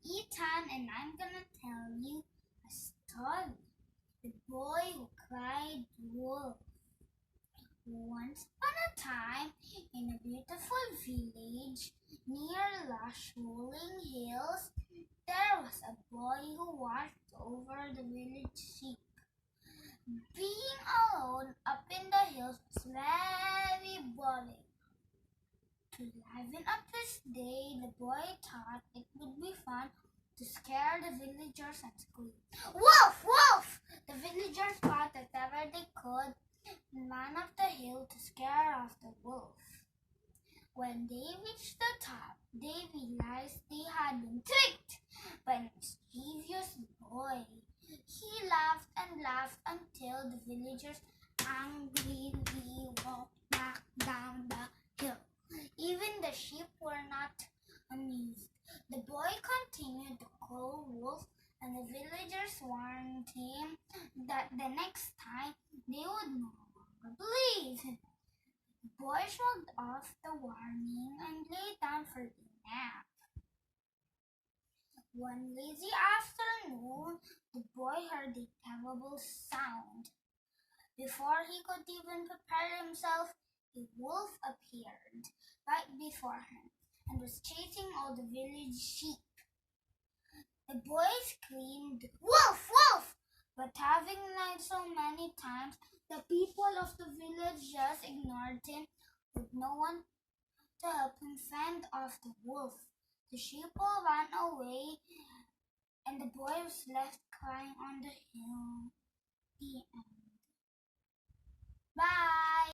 Ethan, and I'm gonna tell you a story. The boy who cried wolf. Once upon a time, in a beautiful village near lush rolling hills, there was a boy who watched over the village sheep. Being alone up in the hills was very boring. To liven up his day, the boy thought it would be fun to scare the villagers and scream, "Wolf! Wolf!" The villagers fought as ever they could and ran up the hill to scare off the wolf. When they reached the top, they realized they had been tricked by a mischievous boy. He laughed and laughed until the villagers angrily walked back down the hill. Even the sheep were not amused. The boy continued to call wolf, and the villagers warned him that the next time they would no longer believe him. The boy shrugged off the warning and lay down for a nap. One lazy afternoon, the boy heard a terrible sound. Before he could even prepare himself, a wolf appeared right before him and was chasing all the village sheep. The boy screamed, "Wolf! Wolf!" But having lied so many times, the people of the village just ignored him with no one to help him fend off the wolf. The sheep all ran away, and the boy was left crying on the hill. The end. Bye!